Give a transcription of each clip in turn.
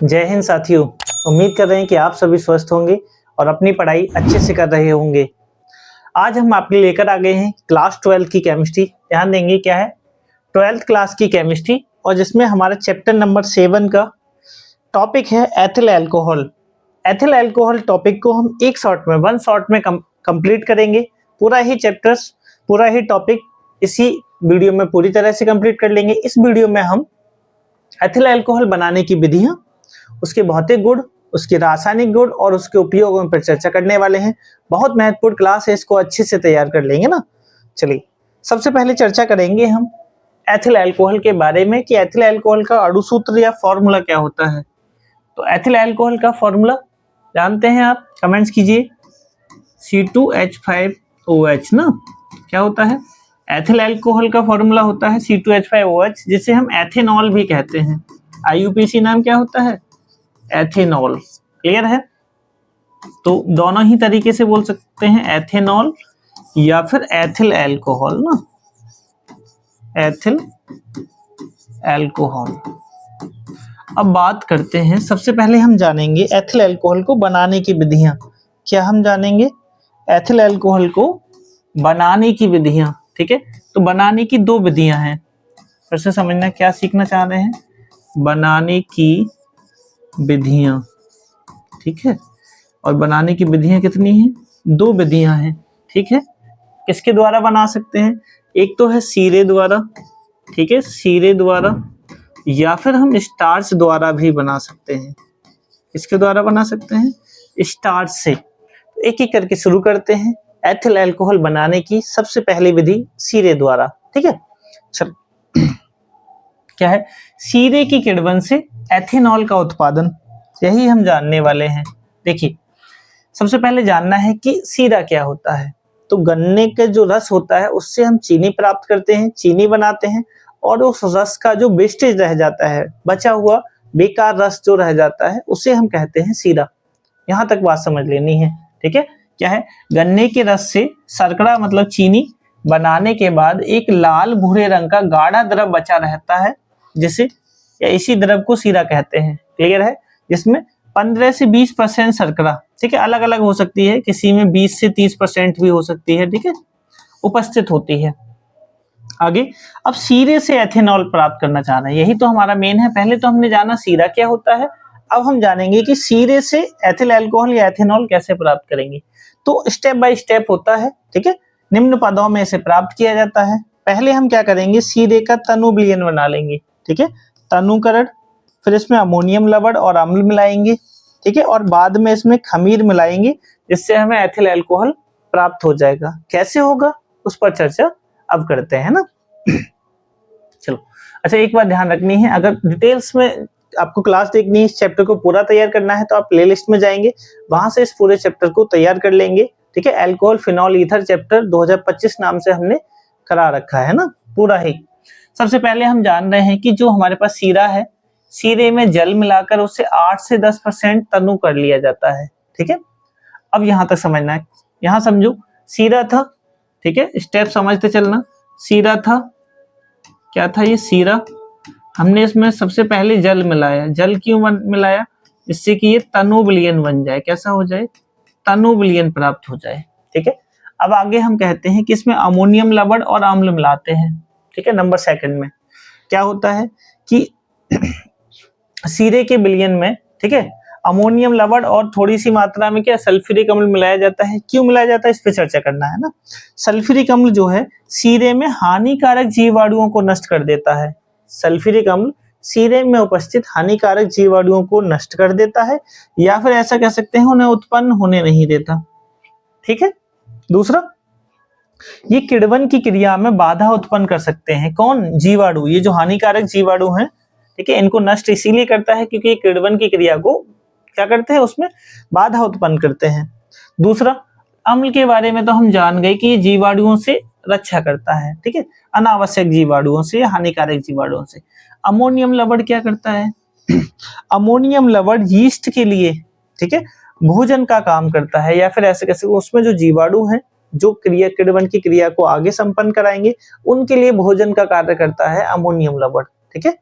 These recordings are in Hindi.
जय हिंद साथियों। उम्मीद कर रहे हैं कि आप सभी स्वस्थ होंगे और अपनी पढ़ाई अच्छे से कर रहे होंगे। आज हम आपके लिए लेकर आ गए हैं क्लास 12 की केमिस्ट्री। ध्यान देंगे क्या है 12th क्लास की केमिस्ट्री, और जिसमें हमारा चैप्टर नंबर 7 का टॉपिक है ethyl alcohol. Ethyl alcohol topic को हम एक शॉट में, वन शॉट में कंप्लीट करेंगे। पूरा ही चैप्टर्स, पूरा ही टॉपिक इसी वीडियो में पूरी तरह से कंप्लीट कर लेंगे। इस वीडियो में हम एथिल अल्कोहल बनाने की विधियां, उसके भौतिक गुण, उसके रासायनिक गुण और उसके उपयोगों पर चर्चा करने वाले हैं। बहुत महत्वपूर्ण क्लास है, इसको अच्छे से तैयार कर लेंगे ना। चलिए, सबसे पहले चर्चा करेंगे हम एथिल अल्कोहल के बारे में कि एथिल अल्कोहल का अणुसूत्र या फॉर्मूला क्या होता है। तो एथिल अल्कोहल का फॉर्मूला जानते हैं आप? कमेंट्स कीजिए। C2H5OH ना, क्या होता है? एथिल अल्कोहल का फॉर्मूला होता है C2H5OH, जिसे हम एथेनॉल भी कहते हैं। IUPAC नाम क्या होता है? एथेनॉल। क्लियर है? तो दोनों ही तरीके से बोल सकते हैं, एथेनॉल या फिर एथिल अल्कोहल ना, एथिल अल्कोहल। अब बात करते हैं, सबसे पहले हम जानेंगे एथिल अल्कोहल को बनाने की विधियां। क्या हम जानेंगे? एथिल अल्कोहल को बनाने की विधियां। ठीक है, तो बनाने की दो विधियां हैं। फिर से समझना क्या सीखना चाह रहे हैं। बनाने की विधियां, ठीक है, और बनाने की विधियां कितनी हैं? दो विधियां हैं। ठीक है, किसके द्वारा बना सकते हैं? एक तो है सीरे द्वारा, ठीक है, सीरे द्वारा, या फिर हम स्टार्च द्वारा भी बना सकते हैं। किसके द्वारा बना सकते हैं? स्टार्च से। एक एक करके शुरू करते हैं। एथिल अल्कोहल बनाने की सबसे पहली विधि सीरे द्वारा। ठीक है, चलो क्या है? सीरे की किण्वन से एथेनॉल का उत्पादन, यही हम जानने वाले हैं। देखिए, सबसे पहले जानना है कि सीरा क्या होता है। तो गन्ने का जो रस होता है उससे हम चीनी प्राप्त करते हैं, चीनी बनाते हैं, और उस रस का जो वेस्टेज रह जाता है, बचा हुआ बेकार रस जो रह जाता है, उसे हम कहते हैं सीरा। यहां तक बात समझ लेनी है। ठीक है, क्या है? गन्ने के रस से शर्करा मतलब चीनी बनाने के बाद एक लाल भूरे रंग का गाढ़ा द्रव बचा रहता है, जिसे या इसी द्रव को सीरा कहते हैं। क्लियर है? जिसमें 15 से 20% शर्करा, ठीक है, अलग अलग हो सकती है, किसी में 20 से 30% भी हो सकती है, ठीक है, उपस्थित होती है। आगे, अब सीरे से एथेनॉल प्राप्त करना चाह रहे हैं, यही तो हमारा मेन है। पहले तो हमने जाना सीरा क्या होता है, अब हम जानेंगे कि सीरे से एथिल अल्कोहल या एथेनॉल कैसे प्राप्त करेंगे। तो स्टेप बाय स्टेप होता है। ठीक है, निम्न पदों में इसे प्राप्त किया जाता है। पहले हम क्या करेंगे, सीरे का तनु विलयन बना लेंगे। ठीक है, तनुकरण, फिर इसमें अमोनियम लवण और अम्ल मिलाएंगे। ठीक है, और बाद में इसमें खमीर मिलाएंगे, जिससे हमें एथिल अल्कोहल प्राप्त हो जाएगा। कैसे होगा उस पर चर्चा अब करते हैं ना। चलो, अच्छा, एक बात ध्यान रखनी है, अगर डिटेल्स में आपको क्लास देखनी है, इस चैप्टर को पूरा तैयार करना है, तो आप प्लेलिस्ट में जाएंगे, वहां से इस पूरे चैप्टर को तैयार कर लेंगे। ठीक है, अल्कोहल फिनॉल ईथर चैप्टर 2025 नाम से हमने करा रखा है ना, पूरा ही। सबसे पहले हम जान रहे हैं कि जो हमारे पास सीरा है, सीरे में जल मिलाकर उससे 8 से 10% तनु कर लिया जाता है। ठीक है, अब यहां तक समझना है। यहां समझो, सीरा था, ठीक है, स्टेप समझते चलना। सीरा था, क्या था ये सीरा? हमने इसमें सबसे पहले जल मिलाया। जल क्यों मिलाया? जिससे कि ये तनु विलयन बन जाए। कैसा हो जाए? तनु विलयन प्राप्त हो जाए। ठीक है, अब आगे हम कहते हैं कि इसमें अमोनियम लवण और अम्ल मिलाते हैं। ठीक है, नंबर सेकंड में क्या होता है कि सीरे के विलयन में, ठीक है, अमोनियम लवण और थोड़ी सी मात्रा में क्या सल्फ्यूरिक अम्ल मिलाया जाता है। क्यों मिलाया जाता है, इस पे चर्चा करना है ना। सल्फ्यूरिक अम्ल जो है सीरे में हानिकारक जीवाणुओं को नष्ट कर देता है। सल्फ्यूरिक अम्ल सीरे में उपस्थित हानिकारक जीवाणुओं को नष्ट कर देता है, या फिर ऐसा कह सकते हैं उन्हें उत्पन्न होने नहीं देता। ठीक है, दूसरा, ये किण्वन की क्रिया में बाधा उत्पन्न कर सकते हैं। कौन? जीवाणु। ये जो हानिकारक जीवाणु हैं, ठीक है, इनको नष्ट इसीलिए करता है क्योंकि ये किण्वन की क्रिया को क्या करते हैं, उसमें बाधा उत्पन्न करते हैं। दूसरा, अम्ल के बारे में तो हम जान गए कि ये जीवाणुओं से रक्षा करता है। ठीक है, अनावश्यक जीवाणुओं से, हानिकारक जीवाणुओं से। अमोनियम लवण क्या करता है? अमोनियम लवण यीस्ट के लिए, ठीक है, भोजन का काम करता है, या फिर ऐसे कैसे उसमें जो जीवाणु हैं जो क्रिया किण्वन की क्रिया को आगे संपन्न कराएंगे, उनके लिए भोजन का कार्य करता है अमोनियम लवण। ठीक है,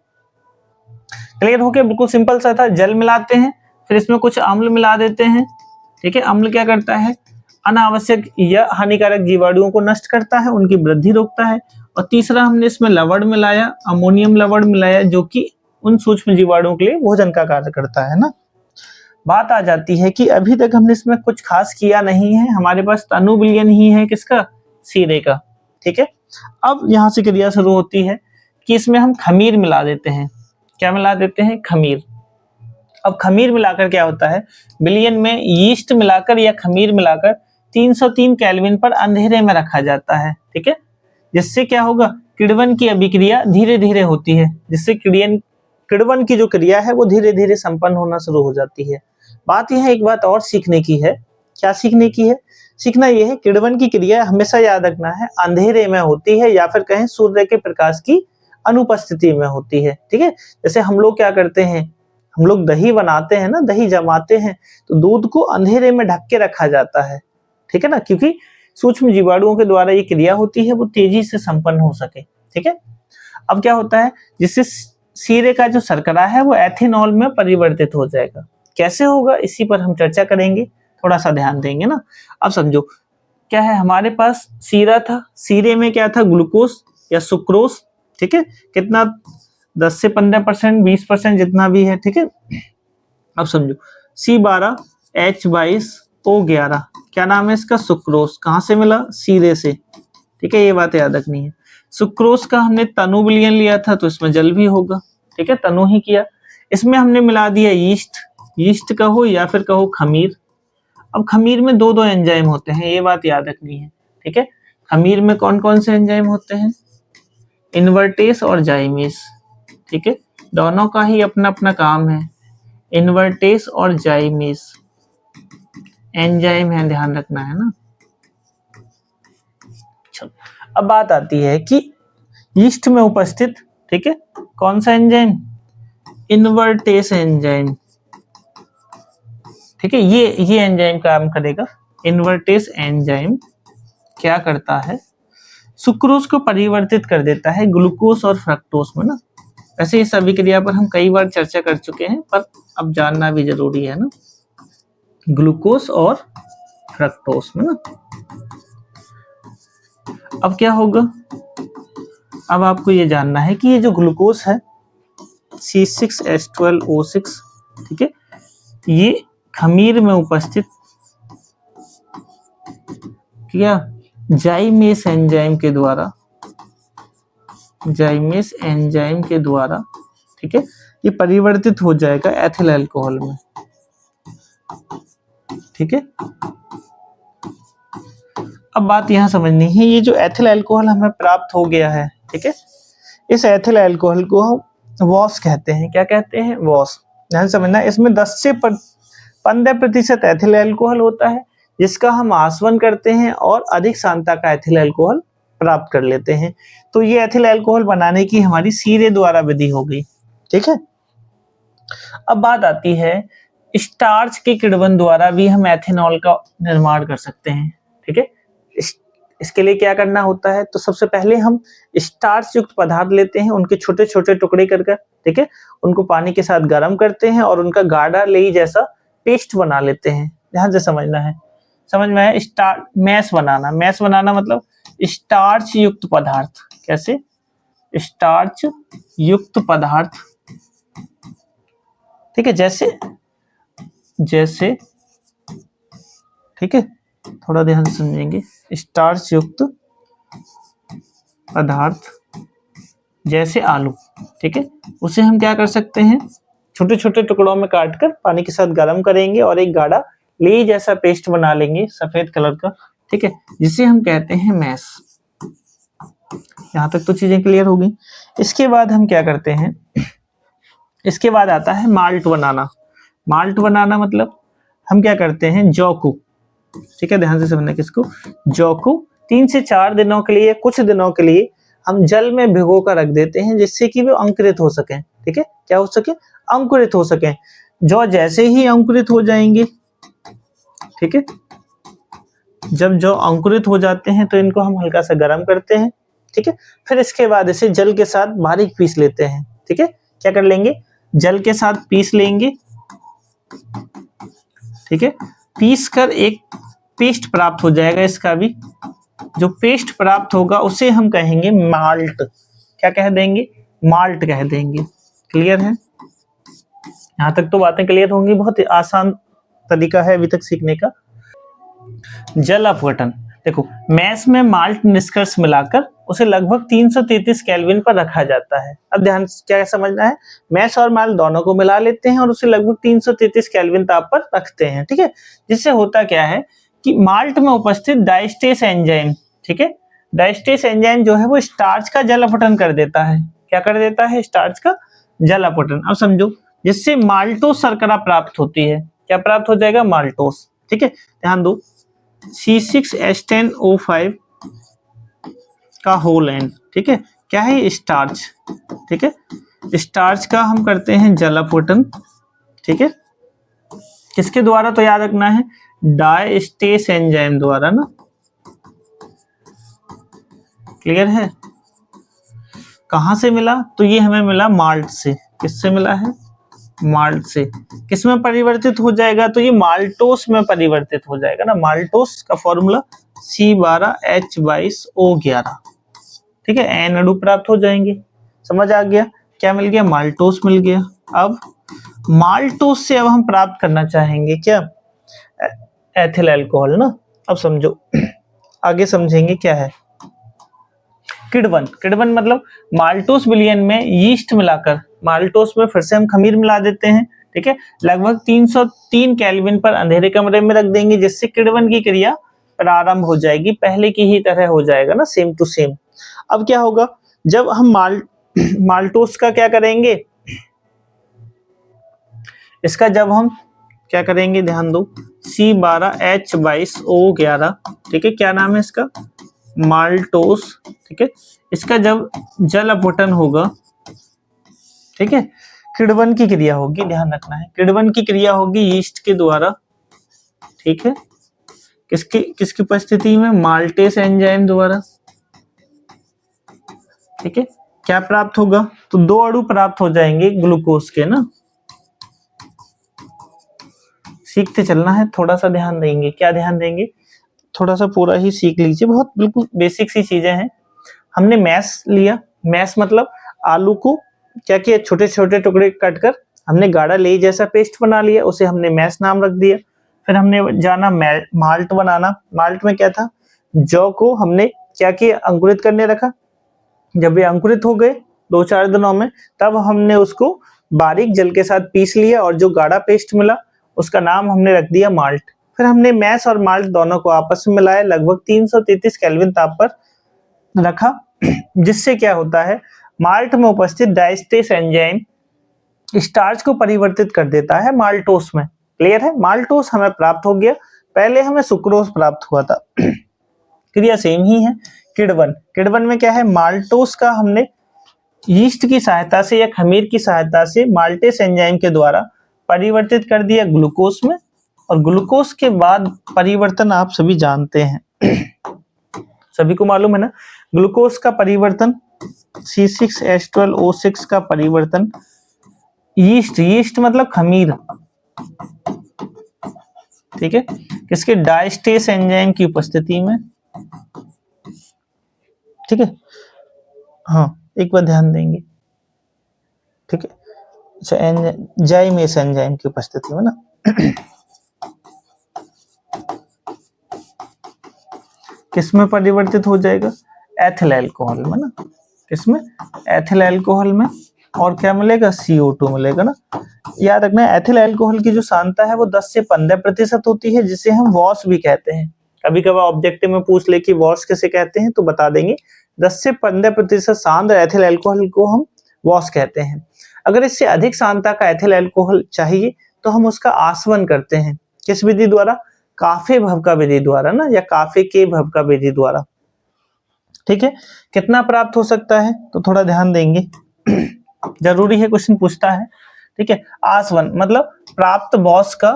क्लियर हो गया? बिल्कुल सिंपल सा था। जल मिलाते हैं, फिर इसमें कुछ अम्ल मिला देते हैं, ठीक है। अम्ल क्या करता है? अनावश्यक या हानिकारक जीवाणुओं को नष्ट करता है, उनकी वृद्धि रोकता है। और तीसरा हमने इसमें लवण मिलाया, अमोनियम लवण मिलाया, जो कि उन सूक्ष्म जीवाणुओं के लिए भोजन का कार्य करता है ना। बात आ जाती है कि अभी तक हमने इसमें कुछ खास किया नहीं है, हमारे पास तनु विलयन ही है किसका? सीरे का, ठीक है। अब यहाँ से क्रिया शुरू होती है कि इसमें हम खमीर मिला देते हैं। क्या मिला देते हैं? खमीर। अब खमीर मिलाकर क्या होता है? विलयन में यीस्ट मिलाकर या खमीर मिलाकर 303 केल्विन पर अंधेरे में रखा जाता है, ठीक है। जिससे क्या होगा? किण्वन की अभिक्रिया धीरे धीरे होती है, जिससे किण्वन की जो क्रिया है वो धीरे धीरे संपन्न होना शुरू हो जाती है। बात यह है, एक बात और सीखने की है। क्या सीखने की है? सीखना यह है, किण्वन की क्रिया हमेशा याद रखना है अंधेरे में होती है, या फिर कहें सूर्य के प्रकाश की अनुपस्थिति में होती है, ठीक है। जैसे हम लोग क्या करते हैं, हम लोग दही बनाते हैं ना, दही जमाते हैं, तो दूध को अंधेरे में ढक के रखा जाता है, ठीक है ना, क्योंकि सूक्ष्म जीवाणुओं के द्वारा ये क्रिया होती है, वो तेजी से संपन्न हो सके, ठीक है। अब क्या होता है, जिससे सीरे का जो शर्करा है वो एथेनॉल में परिवर्तित हो जाएगा। कैसे होगा, इसी पर हम चर्चा करेंगे, थोड़ा सा ध्यान देंगे ना। अब समझो, क्या है, हमारे पास सीरा था, सीरे में क्या था? ग्लूकोज या सुक्रोज, ठीक है। कितना? 10 से 15%, 20% जितना भी है, ठीक है। अब समझो, C12H22O11, क्या नाम है इसका? सुक्रोज। कहाँ से मिला? सीरे से, ठीक है। ये बात याद रखनी है। सुक्रोज का हमने तनु विलयन लिया था, तो इसमें जल भी होगा, ठीक है, तनु ही किया। इसमें हमने मिला दिया यीस्ट, यीस्ट कहो या फिर कहो खमीर। अब खमीर में दो एंजाइम होते हैं, ये बात याद रखनी है, ठीक है। खमीर में कौन कौन से एंजाइम होते हैं? इन्वर्टेस और जाइमेस, ठीक है। दोनों का ही अपना अपना काम है। इन्वर्टेस और जाइमेस एंजाइम है, ध्यान रखना है ना। चलो, अब बात आती है कि यीस्ट में उपस्थित, ठीक है, कौन सा एंजाइम? इन्वर्टेस एंजाइम, ठीक है। ये एंजाइम काम करेगा। इन्वर्टेस एंजाइम क्या करता है? सुक्रोज को परिवर्तित कर देता है ग्लूकोज और फ्रक्टोज में ना। वैसे इस अभिक्रिया पर हम कई बार चर्चा कर चुके हैं, पर अब जानना भी जरूरी है ना, ग्लूकोज और फ्रक्टोज में ना। अब क्या होगा? अब आपको ये जानना है कि ये जो ग्लूकोज है C6H12O6, ठीक है, ये खमीर में उपस्थित क्या? जाइमेस एंजाइम के द्वारा, जाइमेस एंजाइम के द्वारा, ठीक है, ये परिवर्तित हो जाएगा एथिल अल्कोहल में, ठीक है। अब बात यहां समझनी है, ये जो एथिल अल्कोहल हमें प्राप्त हो गया है, ठीक है, इस एथिल अल्कोहल को हम वॉश कहते हैं। क्या कहते हैं? वॉश। ध्यान समझना, इसमें 10 से 15% एथिल अल्कोहल होता है, जिसका हम आसवन करते हैं और अधिक सांद्रता का एथिल अल्कोहल प्राप्त कर लेते हैं। तो ये एथिल अल्कोहल बनाने की हमारी सीरे द्वारा विधि हो गई, ठीक है। अब बात आती है, स्टार्च के किण्वन द्वारा भी हम एथेनॉल का निर्माण कर सकते हैं, ठीक है। इसके लिए क्या करना होता है? तो सबसे पहले हम स्टार्च युक्त पदार्थ लेते हैं, उनके छोटे छोटे टुकड़े करके, ठीक है, उनको पानी के साथ गर्म करते हैं और उनका गाढ़ा लेई जैसा पेस्ट बना लेते हैं। ध्यान से समझना है, समझ में आया? मैश बनाना, मैश बनाना मतलब स्टार्च युक्त पदार्थ। कैसे? स्टार्च युक्त पदार्थ, ठीक है, जैसे जैसे, ठीक है, थोड़ा ध्यान से समझेंगे। स्टार्च युक्त पदार्थ जैसे आलू, ठीक है, उसे हम क्या कर सकते हैं? छोटे छोटे टुकड़ों में काटकर पानी के साथ गर्म करेंगे और एक गाढ़ा लेई जैसा पेस्ट बना लेंगे सफेद कलर का, ठीक है, जिसे हम कहते हैं मैश। यहां तक तो चीजें क्लियर हो गई। इसके बाद हम क्या करते हैं? इसके बाद आता है माल्ट बनाना। माल्ट बनाना मतलब हम क्या करते हैं? जौ को, ठीक है, ध्यान से समझना, किसको? जौ को 3 से 4 दिनों के लिए, कुछ दिनों के लिए हम जल में भिगो कर रख देते हैं, जिससे कि वे अंकुरित हो सके, ठीक है, क्या हो सके? अंकुरित हो सके। जौ जैसे ही अंकुरित हो जाएंगे, ठीक है, जब जौ अंकुरित हो जाते हैं तो इनको हम हल्का सा गर्म करते हैं, ठीक है, फिर इसके बाद इसे जल के साथ बारीक पीस लेते हैं, ठीक है। क्या कर लेंगे? जल के साथ पीस लेंगे, ठीक है। पीस कर एक पेस्ट प्राप्त हो जाएगा इसका भी। जो पेस्ट प्राप्त होगा उसे हम कहेंगे माल्ट। क्या कह देंगे? माल्ट कह देंगे। क्लियर है? यहां तक तो बातें क्लियर होंगी। बहुत आसान तरीका है अभी तक सीखने का। जल अपघटन, देखो मैस में माल्ट निष्कर्ष मिलाकर उसे लगभग 333 केल्विन पर रखा जाता है। अब ध्यान क्या समझना है, मैस और माल्ट दोनों को मिला लेते हैं और उसे लगभग 333 केल्विन ताप पर रखते हैं, ठीक है। जिससे होता क्या है कि माल्ट में उपस्थित डायस्टेस एंजाइम, ठीक है, डायस्टेस एंजाइम जो है वो स्टार्च का जल अपघटन कर देता है। क्या कर देता है? स्टार्च का जल अपघटन। अब समझो, जिससे माल्टोस शर्करा प्राप्त होती है। क्या प्राप्त हो जाएगा? माल्टोस, ठीक है। ध्यान दो, C6H10O5 का होल एंड, ठीक है, क्या है? स्टार्च, ठीक है। स्टार्च का हम करते हैं जल अपघटन, ठीक है। किसके द्वारा? तो याद रखना है डायस्टेस एंजाइम द्वारा ना। क्लियर है? कहां से मिला? तो ये हमें मिला माल्ट से। किससे मिला है? माल्ट से। किस में परिवर्तित हो जाएगा? तो ये माल्टोस में परिवर्तित हो जाएगा ना। माल्टोस का फॉर्मूला C12H22O11, ठीक है। एन अणु प्राप्त हो जाएंगे। समझ आ गया? क्या मिल गया? माल्टोस मिल गया। अब माल्टोस से अब हम प्राप्त करना चाहेंगे क्या? एथिल अल्कोहल ना। अब समझो, आगे समझेंगे क्या है किण्वन। किण्वन मतलब माल्टोस विलयन में यीस्ट मिलाकर माल्टोस में फिर से हम खमीर मिला देते हैं, ठीक है। लगभग 303 केल्विन पर अंधेरे कमरे में रख देंगे, जिससे किण्वन की क्रिया प्रारंभ हो जाएगी। पहले की ही तरह हो जाएगा ना, सेम टू सेम। अब क्या होगा, जब हम माल्टोस का क्या करेंगे, इसका जब हम क्या करेंगे, ध्यान दो, C12H22O11, ठीक है। क्या नाम है इसका? माल्टोस, ठीक है। इसका जब जल अपघटन होगा, ठीक है, किण्वन की क्रिया होगी। ध्यान रखना है, किण्वन की क्रिया होगी यीस्ट के द्वारा, ठीक है। किसकी उपस्थिति में? माल्टेस एंजाइम द्वारा, ठीक है। क्या प्राप्त होगा? तो 2 अणु प्राप्त हो जाएंगे ग्लूकोज के ना। सीखते चलना है, थोड़ा सा ध्यान देंगे। क्या ध्यान देंगे? थोड़ा सा पूरा ही सीख लीजिए, बहुत बिल्कुल बेसिक सी चीजें हैं। हमने मैश लिया। मैश मतलब आलू को क्या किया, छोटे छोटे टुकड़े कट कर हमने गाढ़ा लेई जैसा पेस्ट बना लिया, उसे हमने मैश नाम रख दिया। फिर हमने जाना माल्ट बनाना। माल्ट में क्या था, जौ को हमने क्या किया, अंकुरित करने रखा। जब ये अंकुरित हो गए 2-4 दिनों में, तब हमने उसको बारीक जल के साथ पीस लिया और जो गाढ़ा पेस्ट मिला उसका नाम हमने रख दिया माल्ट। फिर हमने मैश और माल्ट दोनों को आपस में मिलाया, लगभग 333 केल्विन ताप पर रखा। जिससे क्या होता है, माल्ट में उपस्थित डायस्टेस एंजाइम स्टार्च को परिवर्तित कर देता है माल्टोस में। क्लियर है? माल्टोस हमें प्राप्त हो गया। पहले हमें सुक्रोज प्राप्त हुआ था। क्रिया सेम ही है। किण्वन, किण्वन में क्या है, माल्टोस का हमने यीस्ट की सहायता से या खमीर की सहायता से माल्टेस एंजाइम के द्वारा परिवर्तित कर दिया ग्लूकोज में। और ग्लूकोज के बाद परिवर्तन आप सभी जानते हैं, सभी को मालूम है ना, ग्लूकोज का परिवर्तन, C6H12O6 का परिवर्तन यीस्ट, यीस्ट मतलब खमीर, ठीक है, किसके? डायस्टेस एंजाइम की उपस्थिति में, ठीक है। हाँ, एक बार ध्यान देंगे, ठीक है। अच्छा, जाइमेस एंजाइम की उपस्थिति में ना। किसमें परिवर्तित हो जाएगा? एथिल अल्कोहल में ना। किसमें? एथिल अल्कोहल में। और क्या मिलेगा? CO2 मिलेगा ना। याद रखना है, एथिल अल्कोहल की जो सांद्रता है वो 10 से 15% होती है, जिसे हम वॉश भी कहते हैं। कभी कभार ऑब्जेक्टिव में पूछ ले कि वॉश किसे कहते हैं, तो बता देंगे 10 से 15% सांद्र एथिल अल्कोहल को हम वॉश कहते हैं। अगर इससे अधिक सांद्रता का एथिल अल्कोहल चाहिए तो हम उसका आसवन करते हैं। किस विधि द्वारा? काफे भवका विधि द्वारा ना, या काफे के भवका विधि द्वारा, ठीक है। कितना प्राप्त हो सकता है, तो थोड़ा ध्यान देंगे, जरूरी है, क्वेश्चन पूछता है, ठीक है। आसवन मतलब प्राप्त वॉश का,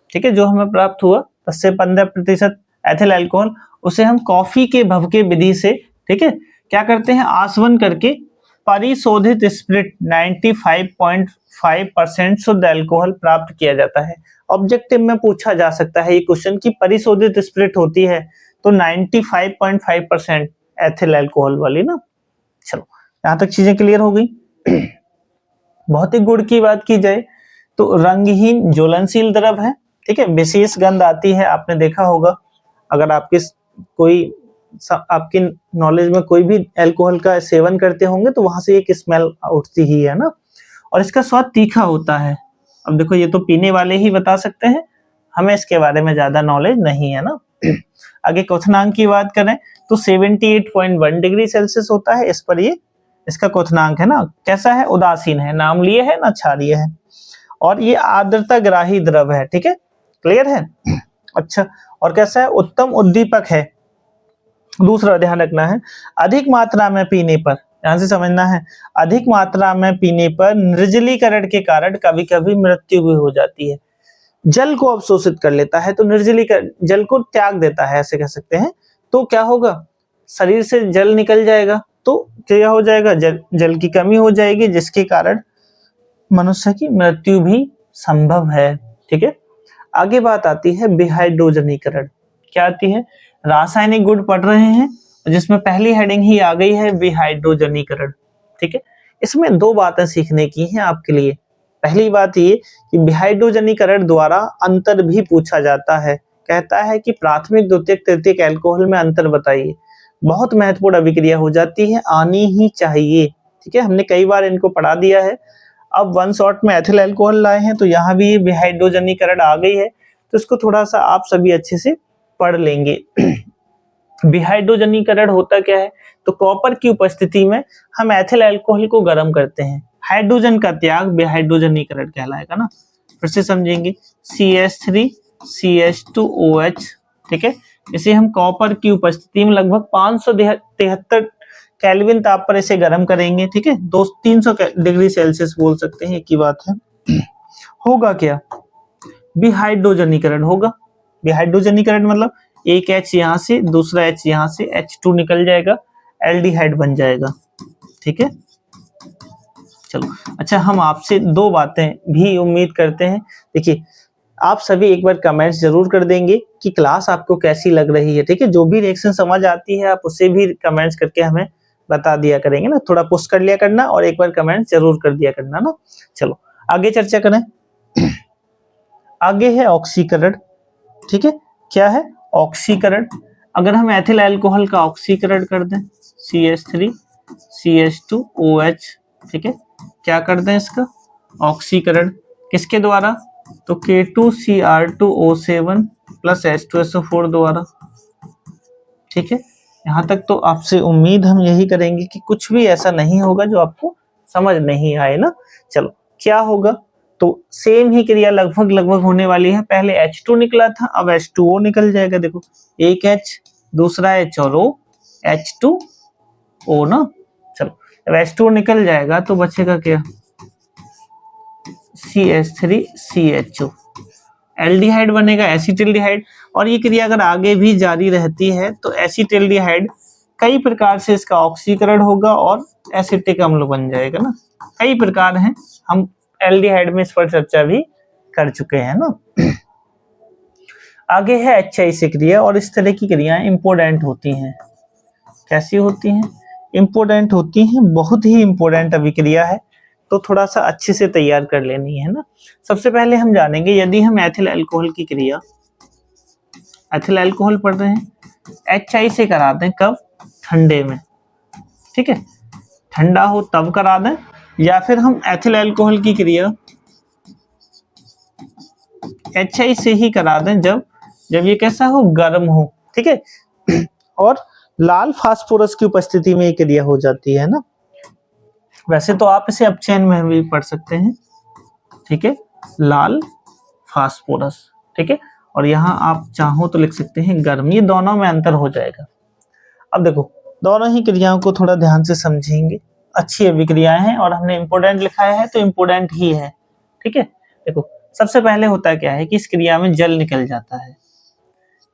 ठीक है, जो हमें प्राप्त हुआ 10 से 15% एथिल अल्कोहल, उसे हम कॉफी के भवके विधि से, ठीक है, क्या करते हैं, आसवन करके परिशोधित स्पिरिट 95.5% शुद्ध अल्कोहल प्राप्त किया जाता है। ऑब्जेक्टिव में पूछा जा सकता है ये क्वेश्चन कि परिशोधित स्पिरिट होती है तो 95.5% एथिल अल्कोहल वाली ना। चलो यहां तक चीजें क्लियर हो गई। भौतिक गुण की बात की जाए तो रंगहीन ज्वलनशील द्रव है, ठीक है, विशेष गंध आती है, आपने देखा होगा अगर आपकी नॉलेज में कोई भी अल्कोहल का सेवन करते होंगे तो वहां से एक स्मेल उठती ही है ना। और इसका स्वाद तीखा होता है। अब देखो ये तो पीने वाले ही बता सकते हैं, हमें इसके बारे में ज्यादा नॉलेज नहीं है ना। आगे क्वथनांक की बात करें तो 78.1 डिग्री सेल्सियस होता है इस पर, ये इसका क्वथनांक है ना। कैसा है, उदासीन है, नाम लिए है ना क्षारीय है, और ये आर्द्रता ग्राही द्रव है, ठीक है, क्लियर है। अच्छा, और कैसा है, उत्तम उद्दीपक है। दूसरा ध्यान रखना है, अधिक मात्रा में पीने पर, ध्यान से समझना है, अधिक मात्रा में पीने पर निर्जलीकरण के कारण कभी कभी मृत्यु भी हो जाती है। जल को अवशोषित कर लेता है तो निर्जलीकरण, जल को त्याग देता है ऐसे कह सकते हैं। तो क्या होगा, शरीर से जल निकल जाएगा तो क्या हो जाएगा, जल की कमी हो जाएगी, जिसके कारण मनुष्य की मृत्यु भी संभव है, ठीक है। आगे बात आती है विहाइड्रोजनीकरण। क्या आती है, रासायनिक गुण पढ़ रहे हैं जिसमें पहली हेडिंग ही आ गई है विहाइड्रोजनीकरण, ठीक है। इसमें दो बातें सीखने की हैं आपके लिए। पहली बात ये कि विहाइड्रोजनीकरण द्वारा अंतर भी पूछा जाता है। कहता है कि प्राथमिक द्वितीयक तृतीयक अल्कोहल में अंतर बताइए। बहुत महत्वपूर्ण अभिक्रिया हो जाती है, आनी ही चाहिए, ठीक है। हमने कई बार इनको पढ़ा दिया है। अब वन शॉट में एथिल अल्कोहल लाए हैं तो यहाँ भी विहाइड्रोजनीकरण आ गई है, तो इसको थोड़ा सा आप सभी अच्छे से पढ़ लेंगे। विहाइड्रोजनीकरण होता क्या है, तो कॉपर की उपस्थिति में हम एथिल अल्कोहल को गर्म करते हैं, हाइड्रोजन का त्याग विहाइड्रोजनीकरण कहलाएगा ना। फिर से समझेंगे, CH3CH2OH, ठीक है, इसे हम कॉपर की उपस्थिति में लगभग 573 केल्विन ताप पर इसे गर्म करेंगे, ठीक है, 300 डिग्री सेल्सियस बोल सकते हैं, एक ही बात है। होगा क्या, विहाइड्रोजनीकरण होगा। विहाइड्रोजनीकरण मतलब एक H यहाँ से, दूसरा H यहाँ से, H2 निकल जाएगा, एल्डिहाइड बन जाएगा, ठीक है। चलो अच्छा, हम आपसे दो बातें भी उम्मीद करते हैं। देखिए, आप सभी एक बार कमेंट्स जरूर कर देंगे कि क्लास आपको कैसी लग रही है, ठीक है। जो भी रिएक्शन समझ आती है आप उसे भी कमेंट्स करके हमें बता दिया करेंगे ना, थोड़ा पुश कर लिया करना और एक बार कमेंट जरूर कर दिया करना ना। चलो आगे चर्चा करें। आगे है ऑक्सीकरण, ठीक है। क्या है, ऑक्सीकरण। अगर हम एथिल अल्कोहल का ऑक्सीकरण कर दें, CH3CH2OH, ठीक है, क्या कर दें इसका ऑक्सीकरण, किसके द्वारा, तो K2Cr2O7 प्लस H2SO4 द्वारा, ठीक है। यहाँ तक तो आपसे उम्मीद हम यही करेंगे कि कुछ भी ऐसा नहीं होगा जो आपको समझ नहीं आए ना। चलो क्या होगा, तो सेम ही क्रिया लगभग लगभग होने वाली है। पहले H2 निकला था, अब H2O निकल जाएगा। देखो एक H, दूसरा H और O, H2O ना। चलो अब H2O निकल जाएगा तो बचेगा क्या, CH3CHO, एल्डिहाइड बनेगा, एसिटिल्डिहाइड। और ये क्रिया अगर आगे भी जारी रहती है तो एसिटिल्डिहाइड कई प्रकार से इसका ऑक्सीकरण होगा और एसिटिक अम्ल बन जाएगा ना। कई प्रकार हैं, हम एल्डिहाइड में इस पर चर्चा भी कर चुके हैं ना। आगे है HI से क्रिया, और इस तरह की क्रियाएं इंपोर्टेंट होती हैं। कैसी होती हैं, इंपोर्टेंट होती हैं, बहुत ही इंपोर्टेंट अभिक्रिया है, तो थोड़ा सा अच्छे से तैयार कर लेनी है ना। सबसे पहले हम जानेंगे, यदि हम एथिल अल्कोहल की क्रिया, एथिल अल्कोहल पढ़ रहे हैं, HI से करा दें, कब, ठंडे में, ठीक है, ठंडा हो तब करा दें, या फिर हम एथिल अल्कोहल की क्रिया HI से ही करा दें जब ये कैसा हो, गर्म हो, ठीक है। और लाल फास्फोरस की उपस्थिति में ये क्रिया हो जाती है ना। वैसे तो आप इसे अपचयन में भी पढ़ सकते हैं, ठीक है, लाल फास्फोरस, ठीक है। और यहाँ आप चाहो तो लिख सकते हैं गर्म, ये दोनों में अंतर हो जाएगा। अब देखो दोनों ही क्रियाओं को थोड़ा ध्यान से समझेंगे, अच्छी अभिक्रियाएं हैं और हमने इंपोर्टेंट लिखा है तो इंपोर्टेंट ही है, ठीक है। देखो सबसे पहले होता क्या है कि इस क्रिया में जल निकल जाता है।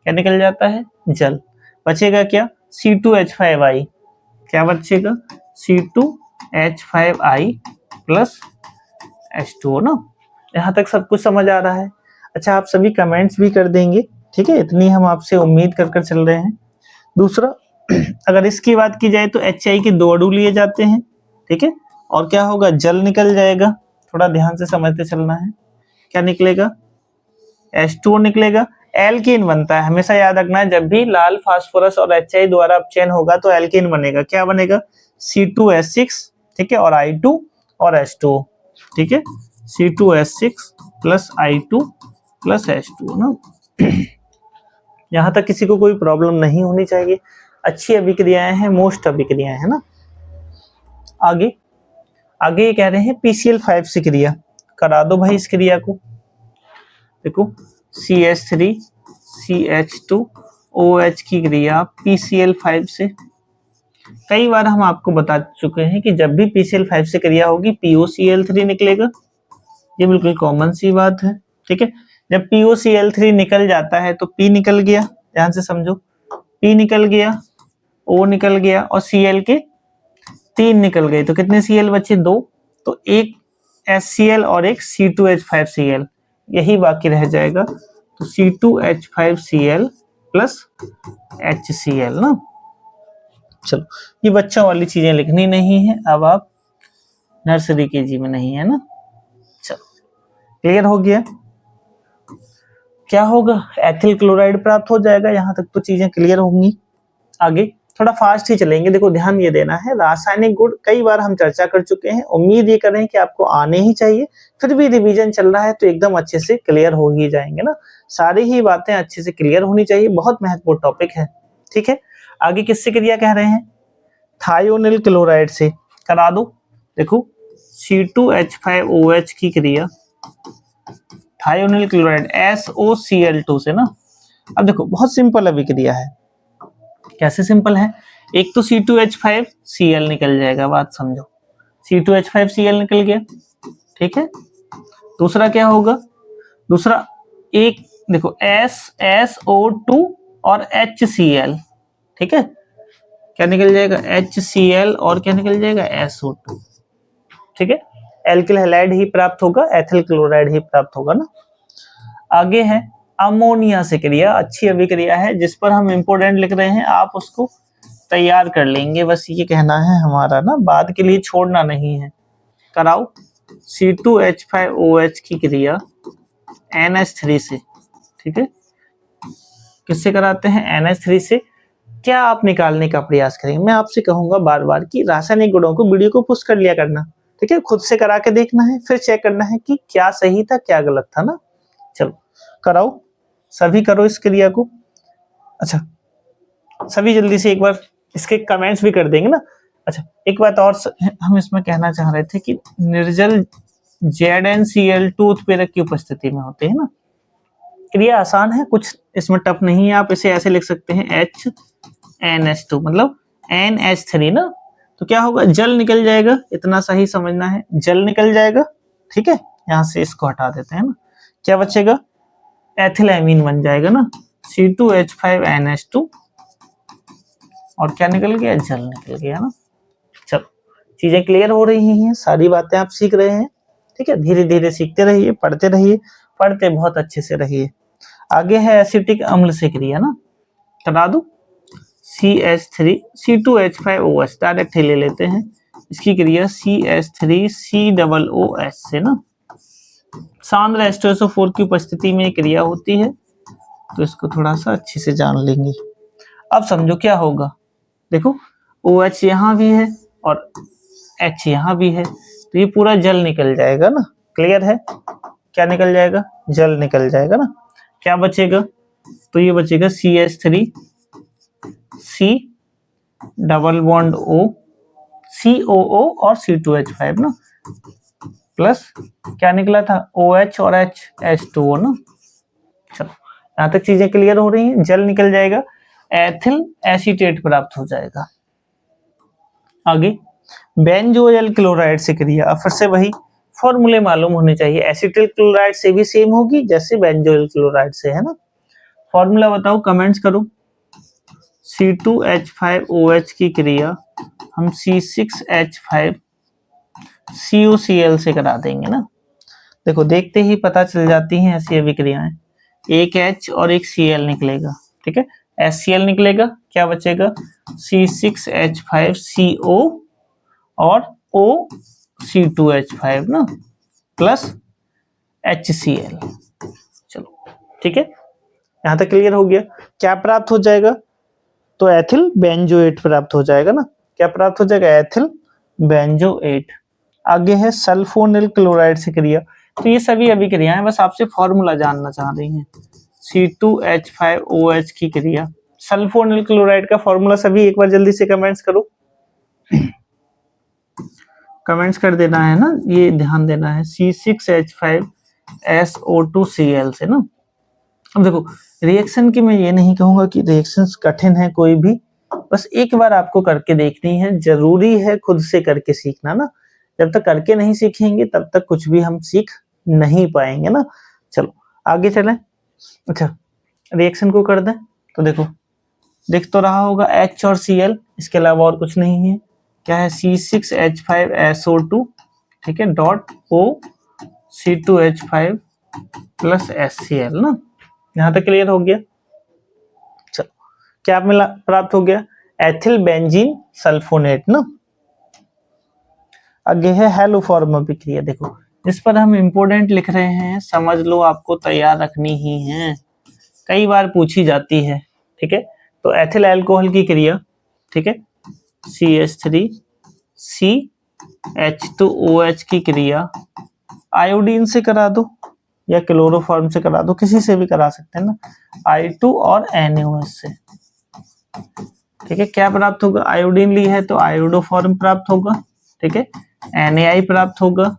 क्या निकल जाता है, जल। बचेगा क्या, C2H5I, क्या बचेगा, C2 H5I प्लस H2O ना। यहाँ तक सब कुछ समझ आ रहा है। अच्छा, आप सभी कमेंट्स भी कर देंगे, ठीक है, इतनी हम आपसे उम्मीद कर चल रहे हैं। दूसरा, अगर इसकी बात की जाए तो HI के 2 अणु लिए जाते हैं, ठीक है, और क्या होगा, जल निकल जाएगा। थोड़ा ध्यान से समझते चलना है। क्या निकलेगा, H2O निकलेगा। एल्कीन बनता है, हमेशा याद रखना है, जब भी लाल फास्फोरस और HI द्वारा अपचयन होगा तो एल्कीन बनेगा। क्या बनेगा, C2H6, ठीक है, और I2 और H2O, ठीक है, C2H6 plus I2 plus H2O ना। यहाँ तक किसी को कोई प्रॉब्लम नहीं होनी चाहिए। अच्छी अभिक्रियाएं हैं, मोस्ट अभिक्रियाएं है ना। आगे आगे ये कह रहे हैं PCl5 से क्रिया करा दो भाई। इस क्रिया को देखो, CH3 CH2 OH की क्रिया PCl5 से। कई बार हम आपको बता चुके हैं कि जब भी PCl5 से क्रिया होगी POCl3 निकलेगा। ये बिल्कुल कॉमन सी बात है, ठीक है। जब POCl3 निकल जाता है तो P निकल गया, ध्यान से समझो, P निकल गया, O निकल गया और Cl के 3 निकल गए, तो कितने Cl बचे, 2। तो एक HCl और एक C2H5Cl, यही बाकी रह जाएगा। तो C2H5Cl प्लस HCl ना। चलो, ये बच्चों वाली चीजें लिखनी नहीं है, अब आप नर्सरी केजी में नहीं है ना। चलो, क्लियर हो गया। क्या होगा, एथिल क्लोराइड प्राप्त हो जाएगा। यहाँ तक तो चीजें क्लियर होंगी। आगे थोड़ा फास्ट ही चलेंगे। देखो, ध्यान ये देना है, रासायनिक गुण कई बार हम चर्चा कर चुके हैं, उम्मीद ये करें कि आपको आने ही चाहिए। फिर भी रिवीजन चल रहा है तो एकदम अच्छे से क्लियर हो ही जाएंगे ना। सारी ही बातें अच्छे से क्लियर होनी चाहिए, बहुत महत्वपूर्ण टॉपिक है, ठीक है। आगे किससे क्रिया कह रहे हैं, थायोनिल क्लोराइड से करा दो। देखो, C2H5OH की क्रिया थायोनिल क्लोराइड SOCl2 से ना। अब देखो, बहुत सिंपल अभिक्रिया है। कैसे सिंपल है, एक तो C2H5Cl निकल जाएगा, बात समझो, C2H5Cl निकल गया, ठीक है। दूसरा क्या होगा, दूसरा एक देखो SSO2 और HCl, ठीक है, क्या निकल जाएगा, HCl और क्या निकल जाएगा, SO2, ठीक है। एल्किल हैलाइड ही प्राप्त होगा, एथिल क्लोराइड ही प्राप्त होगा ना। आगे है अमोनिया से क्रिया, अच्छी अभिक्रिया है, जिस पर हम इंपोर्टेंट लिख रहे हैं, आप उसको तैयार कर लेंगे, बस ये कहना है हमारा ना, बाद के लिए छोड़ना नहीं है। कराओ, C2H5OH की क्रिया NH3 से, ठीक है। किससे कराते हैं, NH3 से। क्या आप निकालने का प्रयास करेंगे, मैं आपसे कहूंगा बार बार कि रासायनिक गुणों को वीडियो को पुश कर लिया करना, ठीक है, खुद से करा के देखना है, फिर चेक करना है कि क्या सही था क्या गलत था ना। चलो कराओ, सभी करो इस क्रिया को। अच्छा, सभी जल्दी से एक बार इसके कमेंट्स भी कर देंगे ना। अच्छा, एक बात और हम इसमें कहना चाह रहे थे कि निर्जल ZnCl2 उत्प्रेरक की उपस्थिति में होते हैं ना। क्रिया आसान है, कुछ इसमें टफ नहीं है, आप इसे ऐसे लिख सकते हैं HNH2 मतलब NH3 ना। तो क्या होगा, जल निकल जाएगा, इतना सही समझना है, जल निकल जाएगा, ठीक है। यहाँ से इसको हटा देते हैं ना, क्या बचेगा, एथिलएमीन बन जाएगा ना, C2H5NH2 और क्या निकल गया, जल निकल गया ना। चलो, चीजें क्लियर हो रही हैं, सारी बातें आप सीख रहे हैं, ठीक है। धीरे धीरे सीखते रहिए, पढ़ते रहिए, पढ़ते बहुत अच्छे से रहिए। आगे है एसिटिक अम्ल से क्रिया ना, करा दो। C2H5OH डायरेक्ट ही ले लेते हैं, इसकी क्रिया CH3COOH से ना। सांद्र H2SO4 की उपस्थिति में क्रिया होती है, तो इसको थोड़ा सा अच्छे से जान लेंगे। अब समझो क्या होगा, देखो OH यहाँ भी है और H यहाँ भी है, तो ये पूरा जल निकल जाएगा ना। क्लियर है, क्या निकल जाएगा, जल निकल जाएगा ना। क्या बचेगा, तो ये बचेगा CH3 C double bond O COO और C2H5 ना, प्लस क्या निकला था, OH और H H2O ना। चलो, यहाँ तक चीजें क्लियर हो रही हैं। जल निकल जाएगा, एथिल एसीटेट प्राप्त हो जाएगा। आगे बेंजोइल क्लोराइड से क्रिया, फिर से वही फॉर्मूले मालूम होने चाहिए, एसिटिल क्लोराइड से भी सेम होगी जैसे बेंजोइल क्लोराइड से, है ना। फॉर्मूला बताओ, कमेंट्स करो। C2H5OH की क्रिया हम C6H5 CuCl से करा देंगे ना। देखो देखते ही पता चल जाती हैं ऐसी अभिक्रियाएं, एक H और एक Cl निकलेगा, ठीक है। HCl निकलेगा, क्या बचेगा C6H5CO और OC2H5 ना प्लस HCl। चलो ठीक है, यहां तक क्लियर हो गया। क्या प्राप्त हो जाएगा, तो एथिल बेंजोएट प्राप्त हो जाएगा ना। क्या प्राप्त हो जाएगा, एथिल बेंजोएट। आगे है सल्फोनिल क्लोराइड से क्रिया। तो ये सभी अभिक्रियाएं बस आपसे फॉर्मूला जानना चाह रही हैं। C2H5OH की क्रिया, सल्फोनिल क्लोराइड का फॉर्मूला सभी एक बार जल्दी से कमेंट्स करो, कमेंट्स कर देना है ना, ये ध्यान देना है। C6H5SO2Cl से ना। अब देखो रिएक्शन की मैं ये नहीं कहूंगा कि रिएक्शंस कठिन है कोई भी, बस एक बार आपको करके देखनी है, जरूरी है खुद से करके सीखना ना। जब तक करके नहीं सीखेंगे तब तक कुछ भी हम सीख नहीं पाएंगे ना। चलो आगे चलें। अच्छा रिएक्शन को कर दें तो देखो दिख तो रहा होगा H और Cl, इसके अलावा और कुछ नहीं है। क्या है C6H5SO2, ठीक है, डॉट OC2H5 प्लस HCl ना। यहां तक क्लियर हो गया। चलो क्या मिला, प्राप्त हो गया एथिल बेंजीन सल्फोनेट ना। आगे है हेलोफॉर्म अभिक्रिया। देखो इस पर हम इंपोर्टेंट लिख रहे हैं, समझ लो, आपको तैयार रखनी ही है, कई बार पूछी जाती है, ठीक है। तो एथिल अल्कोहल की क्रिया, ठीक है, CH3CH2OH की क्रिया आयोडीन से करा दो या क्लोरोफॉर्म से करा दो, किसी से भी करा सकते हैं ना, I2 और NaOH से, ठीक है। क्या प्राप्त होगा, आयोडीन ली है तो आयोडोफॉर्म प्राप्त होगा, ठीक है, Na प्राप्त होगा,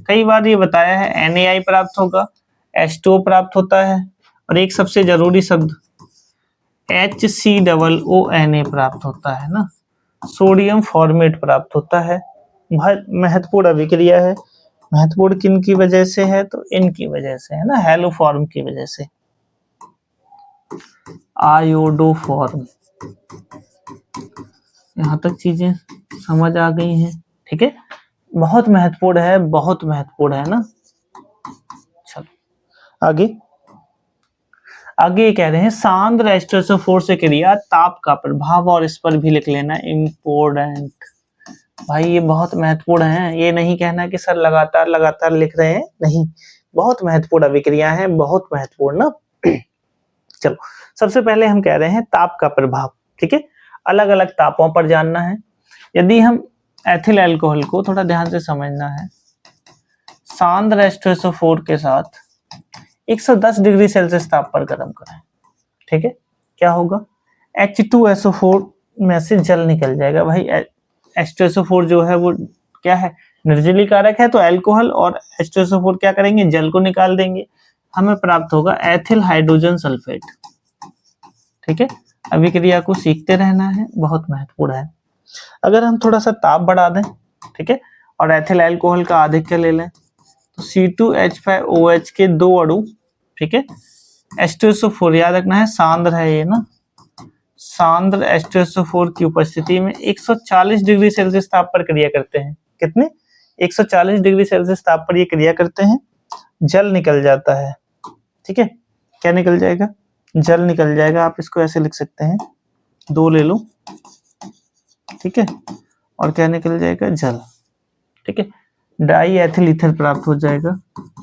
कई बार ये बताया है Na प्राप्त होगा, H2O प्राप्त होता है, और एक सबसे जरूरी शब्द HCOONA प्राप्त होता है ना, सोडियम फॉर्मेट प्राप्त होता है। बहुत महत्वपूर्ण अभिक्रिया है। महत्वपूर्ण किन की वजह से है, तो इनकी वजह से है ना, हेलोफॉर्म की वजह से, आयोडोफॉर्म। यहाँ तक चीजें समझ आ गई हैं, ठीक है। बहुत महत्वपूर्ण है, बहुत महत्वपूर्ण है ना। चलो आगे आगे कह रहे हैं सांद्र H2SO4 से क्रिया ताप का प्रभाव, और इस पर भी लिख लेना इम्पोर्टेंट। भाई ये बहुत महत्वपूर्ण है, ये नहीं कहना कि सर लगातार लगातार लिख रहे हैं, नहीं, बहुत महत्वपूर्ण अभिक्रिया है, बहुत महत्वपूर्ण ना। चलो सबसे पहले हम कह रहे हैं ताप का प्रभाव, ठीक है, अलग अलग तापों पर जानना है। यदि हम एथिल अल्कोहल को, थोड़ा ध्यान से समझना है, सांद्र H2SO4 के साथ 110 डिग्री सेल्सियस ताप पर गर्म करें, ठीक है, क्या होगा, H2SO4 में से जल निकल जाएगा। भाई H2SO4 जो है वो क्या है, निर्जलीय कारक है, तो अल्कोहल और H2SO4 क्या करेंगे, जल को निकाल देंगे, हमें प्राप्त होगा एथिल हाइड्रोजन सल्फेट, ठीक है। अभिक्रिया को सीखते रहना है, बहुत महत्वपूर्ण है। अगर हम थोड़ा सा ताप बढ़ा दें, ठीक है, और एथिल अल्कोहल का आधिक्य ले लें, तो C2H5OH के दो अणु, ठीक है, H2SO4 याद रखना है, सांद्र है ये ना, सांद्र H2SO4 की उपस्थिति में 140 डिग्री सेल्सियस ताप पर क्रिया करते हैं। कितने, 140 डिग्री सेल्सियस ताप पर ये क्रिया करते हैं, जल निकल जाता है, ठीक है। क्या निकल जाएगा, जल निकल जाएगा। आप इसको ऐसे लिख सकते हैं, दो ले लो, ठीक है, और क्या निकल जाएगा, जल, ठीक है। डाई एथिल ईथर प्राप्त हो जाएगा,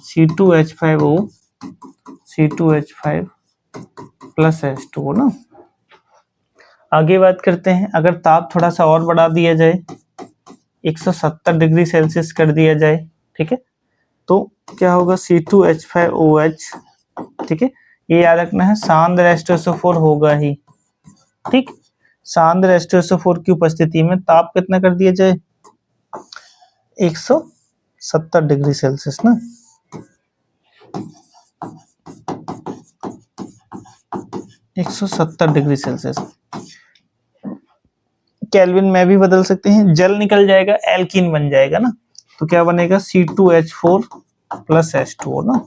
C2H5O C2H5 प्लस H2O ना। आगे बात करते हैं, अगर ताप थोड़ा सा और बढ़ा दिया जाए, 170 डिग्री सेल्सियस कर दिया जाए, ठीक है, तो क्या होगा, C2H5OH, ठीक है, ये याद रखना है, सांद्र H2SO4 होगा ही, ठीक। सांद्र H2SO4 की उपस्थिति में ताप कितना कर दिया जाए, 170 डिग्री सेल्सियस ना। एक 170 डिग्री सेल्सियस, केल्विन में भी बदल सकते हैं, जल निकल जाएगा, एल्कीन बन जाएगा ना, तो क्या बनेगा, C2H4 प्लस H2O ना।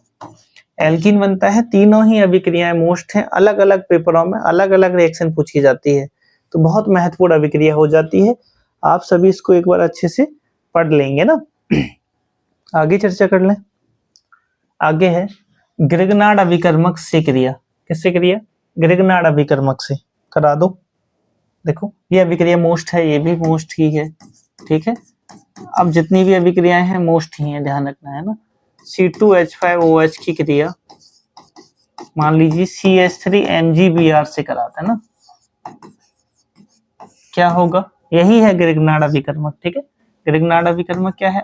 एल्कीन बनता है, तीनों ही अभिक्रियाएं मोस्ट हैं, अलग अलग पेपरों में अलग अलग रिएक्शन पूछी जाती है, तो बहुत महत्वपूर्ण अभिक्रिया हो जाती है। आप सभी इसको एक बार अच्छे से पढ़ लेंगे ना। आगे चर्चा कर लें। आगे है ग्रिग्नार्ड अभिकर्मक से क्रिया। किससे क्रिया? ग्रिग्नार्ड अभिकर्मक से। करा दो। देखो ये अभिक्रिया मोस्ट है, ये भी मोस्ट ही है, ठीक है। अब जितनी भी अभिक्रियाएं हैं मोस्ट ही हैं, ध्यान रखना है ना। C2H5OH की क्रिया मान लीजिए CH3MgBr से कराते हैं ना, क्या होगा? यही है ग्रिग्नार्ड अभिकर्मक, ठीक है। ग्रिग्नार्ड अभिकर्मक क्या है?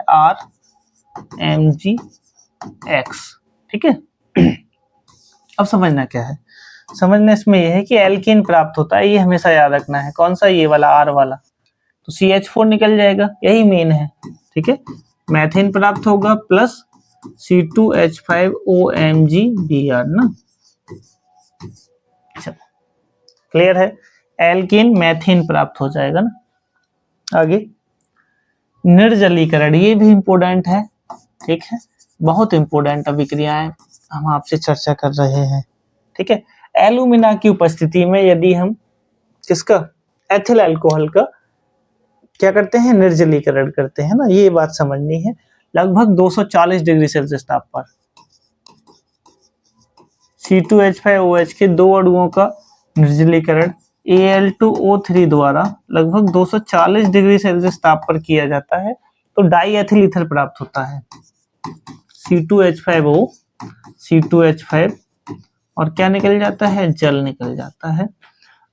RMgX, ठीक है। अब समझना क्या है, समझना इसमें यह है कि एल्कीन प्राप्त होता है, ये हमेशा याद रखना है। कौन सा? ये वाला R वाला, तो CH4 निकल जाएगा, यही मेन है, ठीक है। मैथेन प्राप्त होगा प्लस C2H5OMgBr ना। चलो क्लियर है, एल्कीन मैथेन प्राप्त हो जाएगा ना। आगे निर्जलीकरण, ये भी इंपॉर्टेंट है, ठीक है। बहुत इंपॉर्टेंट अभिक्रियाएं हम आपसे चर्चा कर रहे हैं, ठीक है। एल्यूमिना की उपस्थिति में यदि हम किसका? एथिल अल्कोहल का क्या करते हैं? निर्जलीकरण करते हैं ना, ये बात समझनी है। लगभग 240 डिग्री सेल्सियस ताप पर C2H5OH के दो अणुओं का निर्जलीकरण Al2O3 द्वारा लगभग 240 डिग्री सेल्सियस ताप पर किया जाता है, तो डाई एथिल ईथर प्राप्त होता है। C2H5O, C2H5 और क्या निकल जाता है? जल निकल जाता है।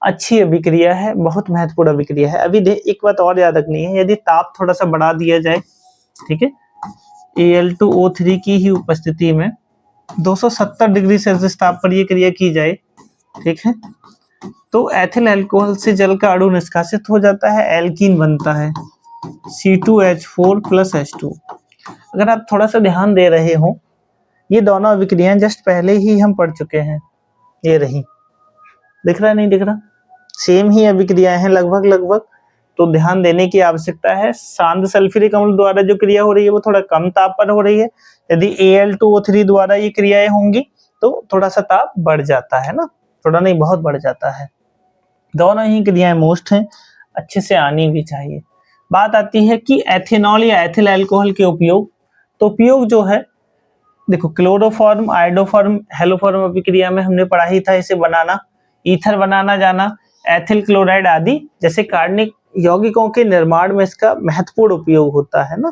अच्छी अभिक्रिया है, बहुत महत्वपूर्ण अभिक्रिया है। अभी एक बात और याद रखनी है, यदि ताप थोड़ा सा बढ़ा दिया जाए, ठीक है, Al2O3 की ही उपस्थिति में 270 डिग्री सेल्सियस ताप पर ये क्रिया की जाए, ठीक है, तो एथिल अल्कोहल से जल का अणु निष्कासित हो जाता है, एल्कीन बनता है C2H4 + H2। अगर आप थोड़ा सा ध्यान दे रहे हो, ये दोनों अभिक्रियाएं जस्ट पहले ही हम पढ़ चुके हैं, ये रही, दिख रहा है नहीं दिख रहा? सेम ही अभिक्रियाएं हैं लगभग, तो ध्यान देने की आवश्यकता है। शांत सल्फ्यूरिक अम्ल द्वारा जो क्रिया हो रही है वो थोड़ा कम ताप पर हो रही है, यदि Al2O3 द्वारा ये क्रियाएं होंगी तो थोड़ा सा ताप बढ़ जाता है ना, थोड़ा नहीं बहुत बढ़ जाता है। दोनों ही क्रियाएं मोस्ट हैं, अच्छे से आनी भी चाहिए। बात आती है कि एथेनॉल या एथिल अल्कोहल के उपयोग, तो उपयोग जो है देखो, क्लोरोफॉर्म, आयोडोफॉर्म, हेलोफॉर्म अभिक्रिया में हमने पढ़ा ही था इसे बनाना, ईथर बनाना जाना, एथिल क्लोराइड आदि जैसे कार्बनिक यौगिकों के निर्माण में इसका महत्वपूर्ण उपयोग होता है ना।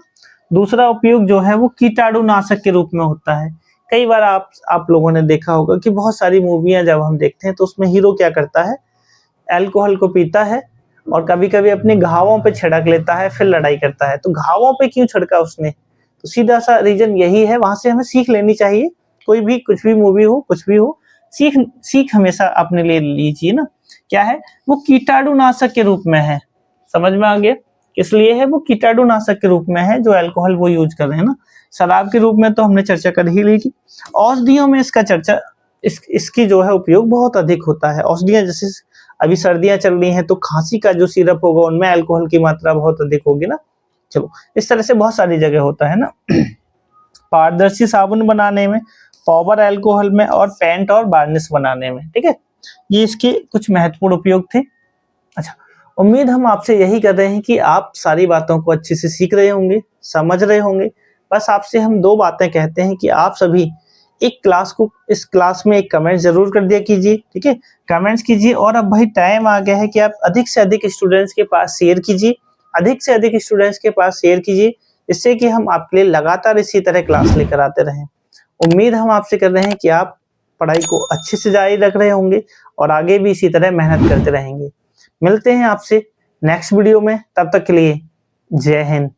दूसरा उपयोग जो है वो कीटाणुनाशक के रूप में होता है। कई बार आप लोगों ने देखा होगा कि बहुत सारी मूवियां जब हम देखते हैं तो उसमें हीरो क्या करता है? अल्कोहल को पीता है और कभी कभी अपने घावों पे छिड़क लेता है, फिर लड़ाई करता है। तो घावों पे क्यों छिड़का उसने? तो सीधा सा रीजन यही है, वहां से हमें सीख लेनी चाहिए। कोई भी कुछ भी मूवी हो, कुछ भी हो, सीख हमेशा अपने लिए लीजिए ना। क्या है वो? कीटाणुनाशक के रूप में है। समझ में आ गया? इसलिए है वो कीटाणुनाशक के रूप में है, जो अल्कोहल वो यूज कर रहे हैं ना। शराब के रूप में तो हमने चर्चा कर ही ली थी। औषधियों में इसका चर्चा इसकी जो है उपयोग बहुत अधिक होता है। औषधियां जैसे अभी सर्दियां चल रही हैं तो खांसी का जो सिरप होगा उनमें अल्कोहल की मात्रा बहुत अधिक होगी ना। चलो इस तरह से बहुत सारी जगह होता है ना। पारदर्शी साबुन बनाने में, पाउडर अल्कोहल में और पेंट और वार्निश बनाने में, ठीक है। ये इसके कुछ महत्वपूर्ण उपयोग थे। अच्छा, उम्मीद हम आपसे यही कर रहे हैं कि आप सारी बातों को अच्छे से सीख रहे होंगे, समझ रहे होंगे। बस आपसे हम दो बातें कहते हैं कि आप सभी इस क्लास में एक कमेंट जरूर कर दिया कीजिए, ठीक है। कमेंट्स कीजिए और अब भाई टाइम आ गया है कि आप अधिक से अधिक स्टूडेंट्स के पास शेयर कीजिए, अधिक से अधिक स्टूडेंट्स के पास शेयर कीजिए, जिससे कि हम आपके लिए लगातार इसी तरह क्लास लेकर आते रहें। उम्मीद हम आपसे कर रहे हैं कि आप पढ़ाई को अच्छे से जारी रख रहे होंगे और आगे भी इसी तरह मेहनत करते रहेंगे। मिलते हैं आपसे नेक्स्ट वीडियो में, तब तक के लिए जय हिंद।